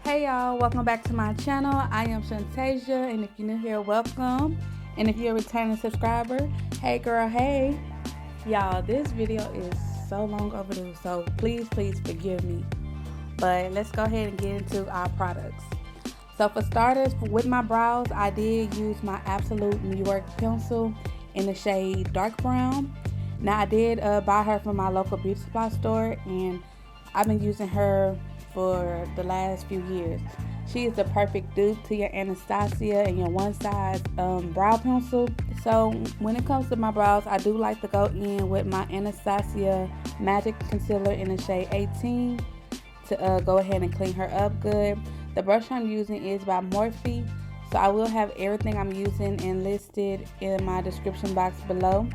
Hey y'all, welcome back to my channel. I am Shantasia, and if you're new here, welcome. And if you're a returning subscriber, hey girl, hey. Y'all, this video is so long overdue, so please forgive me. But let's go ahead and get into our products. So for starters, with my brows, I did use my Absolute New York pencil in the shade dark brown. Now I did buy her from my local beauty supply store, and I've been using her for the last few years. She is the perfect dupe to your Anastasia and your one size brow pencil. So when it comes to my brows, I do like to go in with my Anastasia Magic Concealer in the shade 18 to go ahead and clean her up good. The brush I'm using is by Morphe, so I will have everything I'm using enlisted in my description box below.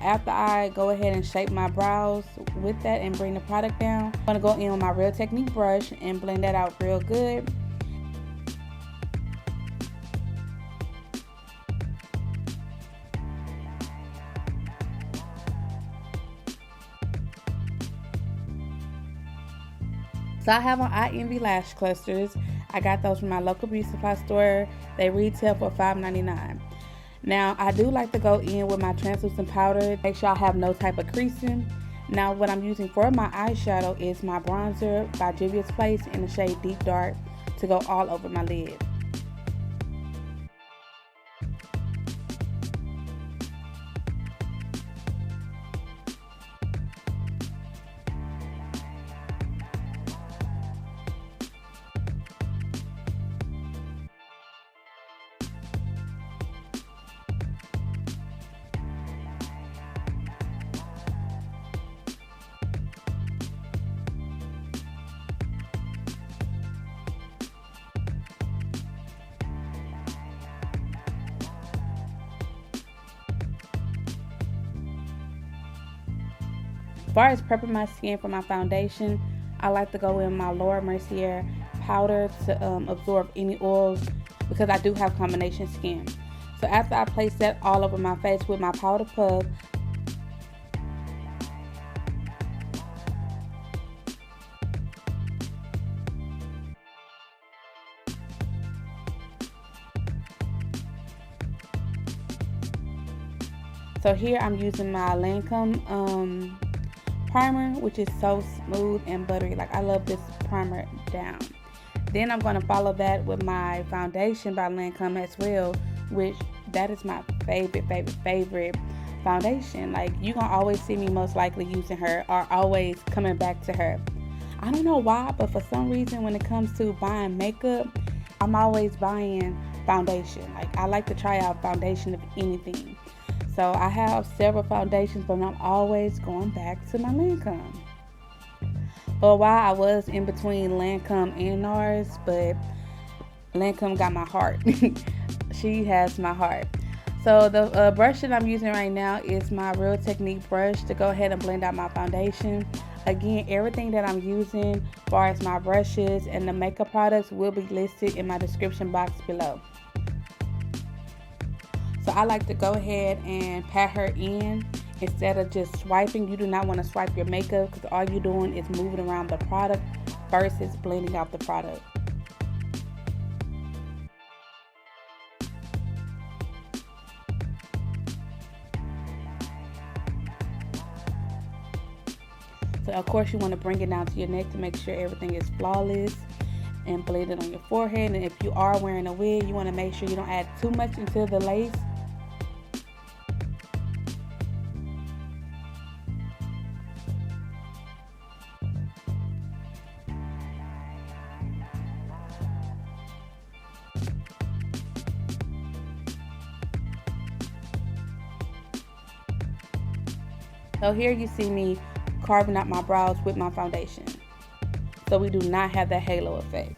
After I go ahead and shape my brows with that and bring the product down, I'm going to go in with my Real Technique brush and blend that out real good. So I have on I Envy lash clusters. I got those from my local beauty supply store. They retail for $5.99. Now I do like to go in with my translucent powder, make sure I have no type of creasing. Now what I'm using for my eyeshadow is my bronzer by Juvia's Place in the shade Deep Dark to go all over my lid. As far as prepping my skin for my foundation, I like to go in my Laura Mercier powder to absorb any oils because I do have combination skin. So after I place that all over my face with my powder puff, so here I'm using my Lancome primer, which is so smooth and buttery. Like, I love this primer down. Then I'm going to follow that with my foundation by Lancome as well, which that is my favorite foundation. Like, you're going to always see me most likely using her or always coming back to her. I don't know why, but for some reason when it comes to buying makeup, I'm always buying foundation. Like, I like to try out foundation of anything. So I have several foundations, but I'm always going back to my Lancome. For a while, I was in between Lancome and NARS, but Lancome got my heart. She has my heart. So the brush that I'm using right now is my Real Technique brush to go ahead and blend out my foundation. Again, everything that I'm using as far as my brushes and the makeup products will be listed in my description box below. So I like to go ahead and pat her in instead of just swiping. You do not want to swipe your makeup because all you're doing is moving around the product versus blending out the product. So of course you want to bring it down to your neck to make sure everything is flawless and blend it on your forehead. And if you are wearing a wig, you want to make sure you don't add too much into the lace. So here you see me carving out my brows with my foundation. So we do not have that halo effect.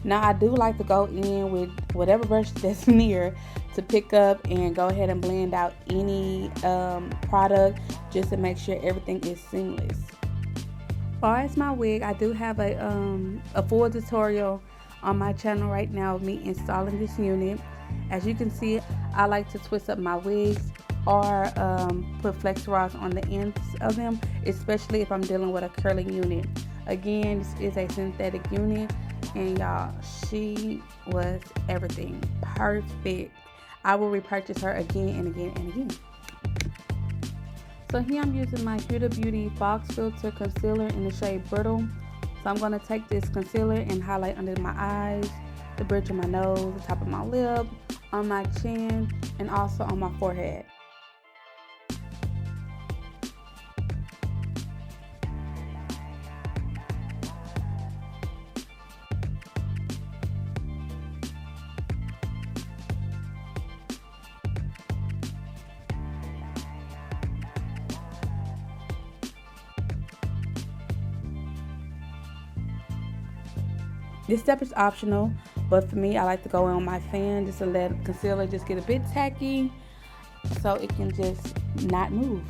Now I do like to go in with whatever brush that's near to pick up and go ahead and blend out any product, just to make sure everything is seamless. As far as my wig, I do have a full tutorial on my channel right now of me installing this unit. As you can see, I like to twist up my wigs or put flex rods on the ends of them, especially if I'm dealing with a curling unit. Again, this is a synthetic unit, and y'all, she was everything. Perfect. I will repurchase her again and again and again. So here I'm using my Huda Beauty Fox Filter Concealer in the shade Brittle. So I'm going to take this concealer and highlight under my eyes, the bridge of my nose, the top of my lip, on my chin, and also on my forehead. This step is optional, but for me, I like to go in on my fan just to let concealer just get a bit tacky so it can just not move.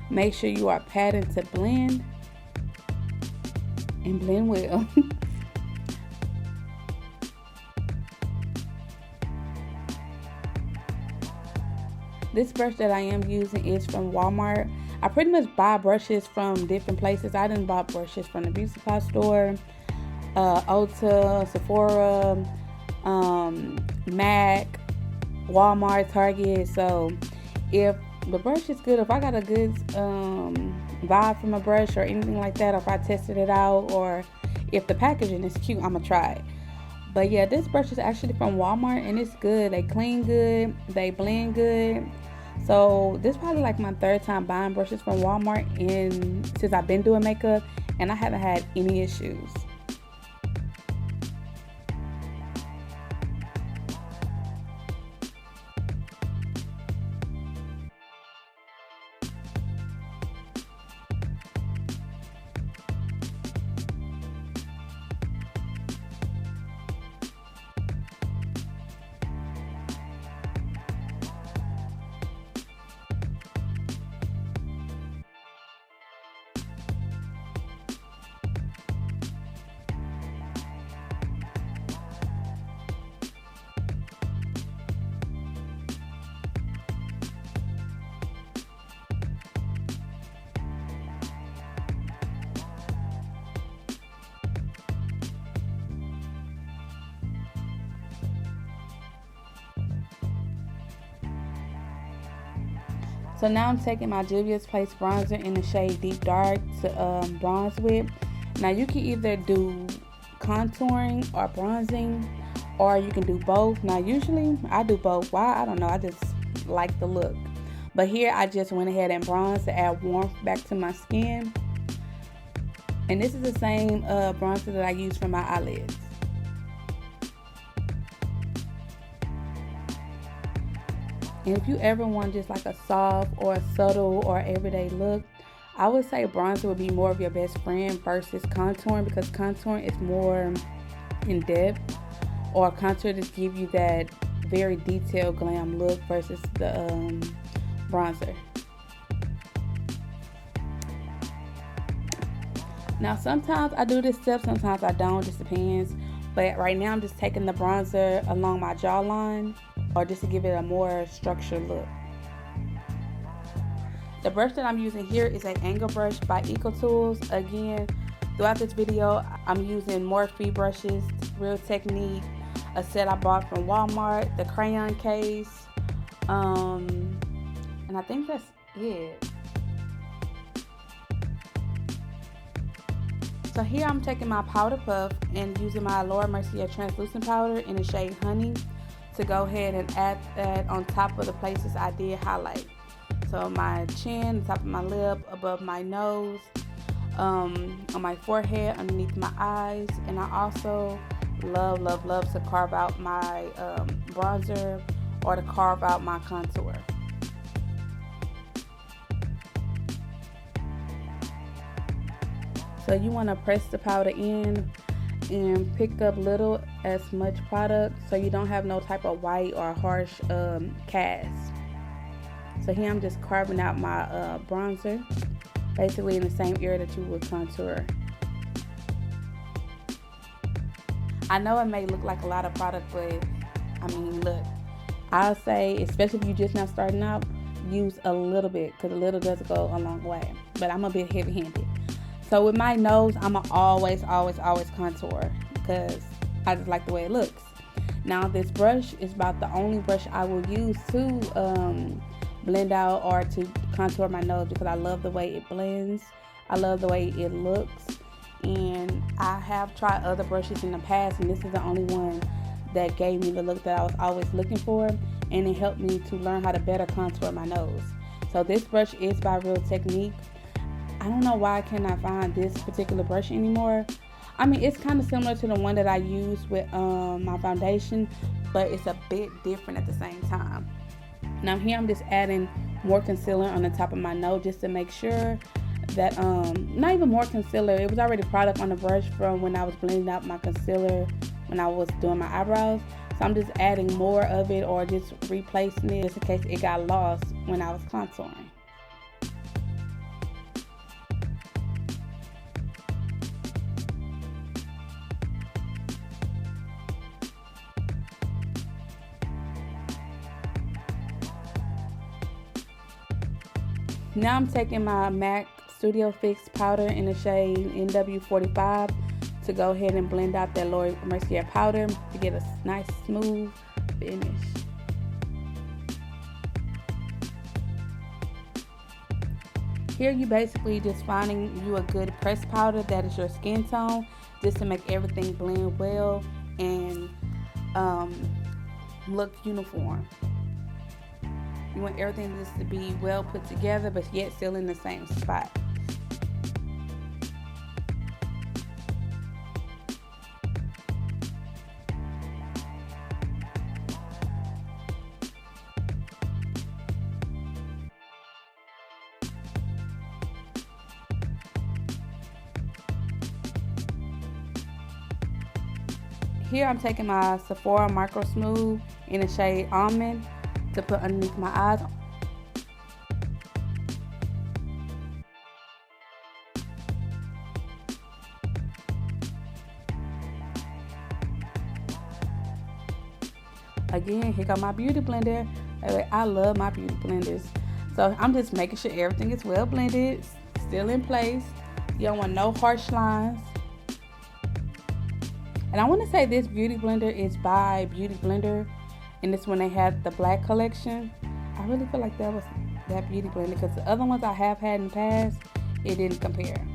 Make sure you are patting to blend and blend well. This brush that I am using is from Walmart. I pretty much buy brushes from different places. I done bought brushes from the beauty supply store, Ulta, Sephora, MAC, Walmart, Target. So if the brush is good, if I got a good vibe from a brush or anything like that, or if I tested it out, or if the packaging is cute, I'm gonna try it. But yeah, this brush is actually from Walmart and it's good. They clean good, they blend good. So this is probably like my third time buying brushes from Walmart since I've been doing makeup, and I haven't had any issues. So now I'm taking my Juvia's Place bronzer in the shade Deep Dark to bronze with. Now you can either do contouring or bronzing, or you can do both. Now usually I do both. Why? I don't know. I just like the look. But here I just went ahead and bronzed to add warmth back to my skin. And this is the same bronzer that I use for my eyelids. And if you ever want just like a soft or a subtle or everyday look, I would say bronzer would be more of your best friend versus contouring, because contouring is more in depth, or contour just give you that very detailed glam look versus the bronzer. Now sometimes I do this step, sometimes I don't, just depends. But right now I'm just taking the bronzer along my jawline, or just to give it a more structured look. The brush that I'm using here is an angle brush by EcoTools. Again, throughout this video, I'm using Morphe brushes, Real Technique, a set I bought from Walmart, the Crayon case, and I think that's it. So here I'm taking my powder puff and using my Laura Mercier translucent powder in the shade Honey to go ahead and add that on top of the places I did highlight. So my chin, the top of my lip, above my nose, on my forehead, underneath my eyes, and I also love, love, love to carve out my bronzer or to carve out my contour. So you want to press the powder in and pick up little as much product so you don't have no type of white or harsh cast. So here I'm just carving out my bronzer, basically in the same area that you would contour. I know it may look like a lot of product, but I mean, look, I'll say, especially if you're just now starting out, use a little bit, because a little does go a long way. But I'm a bit heavy-handed. So with my nose, I'ma always contour, because I just like the way it looks. Now this brush is about the only brush I will use to blend out or to contour my nose, because I love the way it blends. I love the way it looks. And I have tried other brushes in the past, and this is the only one that gave me the look that I was always looking for, and it helped me to learn how to better contour my nose. So this brush is by Real Technique. I don't know why I cannot find this particular brush anymore. I mean, it's kind of similar to the one that I use with my foundation, but it's a bit different at the same time. Now here I'm just adding more concealer on the top of my nose just to make sure that not even more concealer, it was already product on the brush from when I was blending out my concealer when I was doing my eyebrows. So I'm just adding more of it or just replacing it just in case it got lost when I was contouring. Now I'm taking my MAC Studio Fix powder in the shade NW45 to go ahead and blend out that Mercer powder to get a nice smooth finish. Here you basically just finding you a good pressed powder that is your skin tone, just to make everything blend well and look uniform. You want everything just to be well put together, but yet still in the same spot. Here I'm taking my Sephora Micro Smooth in the shade Almond to put underneath my eyes. Again, here got my beauty blender. I love my beauty blenders. So I'm just making sure everything is well blended, still in place. You don't want no harsh lines. And I want to say this beauty blender is by Beauty Blender, and this when they had the black collection. I really feel like that was that beauty blender, because the other ones I have had in the past, it didn't compare.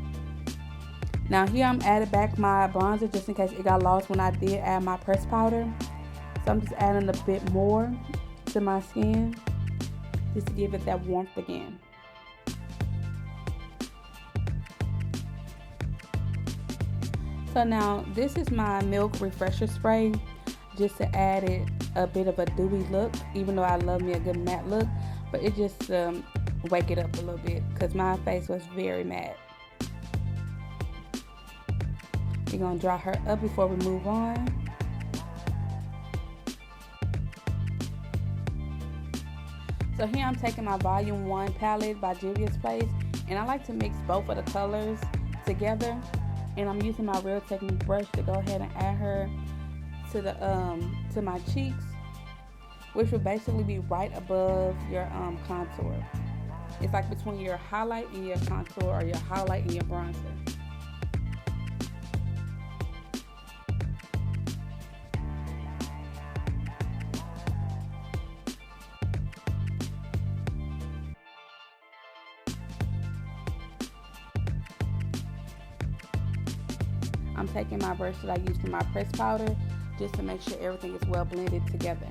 Now here I'm adding back my bronzer just in case it got lost when I did add my pressed powder. So I'm just adding a bit more to my skin just to give it that warmth again. So now this is my Milk Refresher Spray, just to add it a bit of a dewy look, even though I love me a good matte look, but it just wake it up a little bit because my face was very matte. We're gonna dry her up before we move on. So here I'm taking my Volume 1 palette by Juvia's Place, and I like to mix both of the colors together. And I'm using my Real Technique brush to go ahead and add her to the to my cheeks, which will basically be right above your contour. It's like between your highlight and your contour, or your highlight and your bronzer. I'm taking my brush that I use for my pressed powder just to make sure everything is well blended together.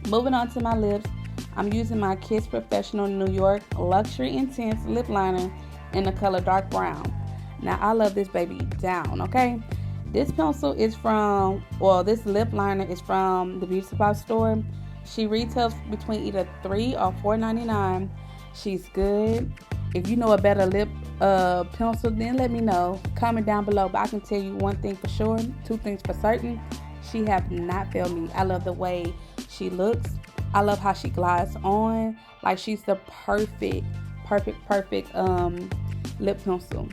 Moving on to my lips, I'm using my Kiss Professional New York Luxury Intense Lip Liner in the color dark brown. Now, I love this baby down, okay? This pencil is from, well, this lip liner is from the Beauty Supply store. She retails between either $3 or $4.99. She's good. If you know a better lip pencil, then let me know. Comment down below. But I can tell you one thing for sure, two things for certain. She have not failed me. I love the way she looks. I love how she glides on. Like, she's the perfect lip pencil.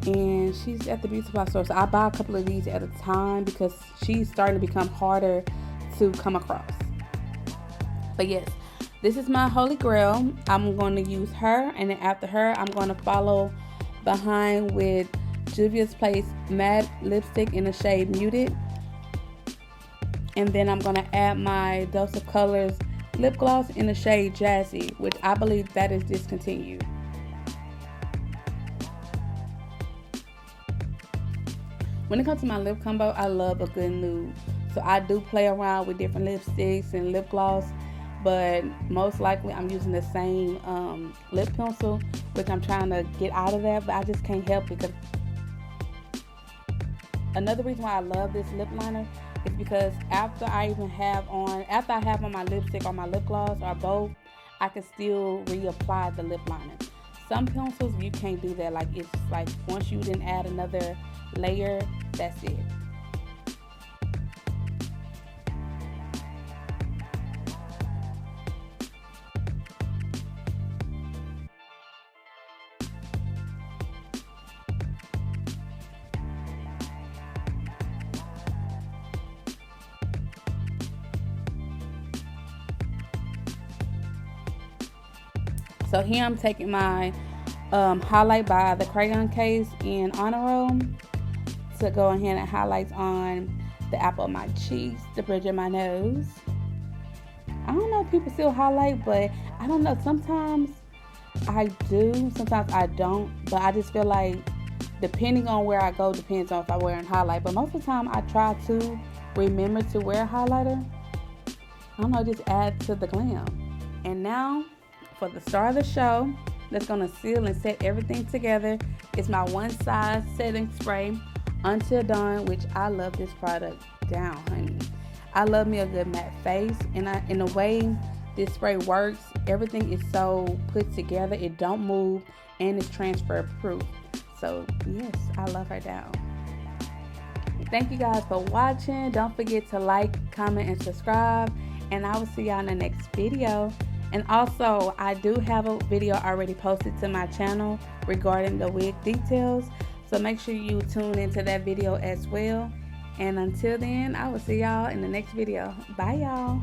And she's at the Beauty Supply store. So I buy a couple of these at a time because she's starting to become harder to come across. But yes, this is my holy grail. I'm going to use her, and then after her, I'm going to follow behind with Juvia's Place Matte Lipstick in the shade Muted. And then I'm going to add my Dose of Colors lip gloss in the shade Jazzy, which I believe that is discontinued. When it comes to my lip combo, I love a good nude. So I do play around with different lipsticks and lip gloss, but most likely I'm using the same lip pencil, which I'm trying to get out of that, but I just can't help it. Another reason why I love this lip liner is because after I have on my lipstick or my lip gloss or both, I can still reapply the lip liner. Some pencils you can't do that. Like, it's like once you then add another layer, that's it. So here I'm taking my highlight by the Crayon case in Honor Roll to go ahead and highlight on the apple of my cheeks, the bridge of my nose. I don't know if people still highlight, but I don't know. Sometimes I do, sometimes I don't. But I just feel like depending on where I go depends on if I'm wearing highlight. But most of the time I try to remember to wear a highlighter. I don't know, just add to the glam. And now for the star of the show, that's gonna seal and set everything together, is my One Size setting spray Until Dawn, which I love this product down, honey. I love me a good matte face, and in the way this spray works, everything is so put together, it don't move, and it's transfer proof. So yes, I love her down. Thank you guys for watching. Don't forget to like, comment, and subscribe, and I will see y'all in the next video. And also, I do have a video already posted to my channel regarding the wig details. So make sure you tune into that video as well. And until then, I will see y'all in the next video. Bye, y'all.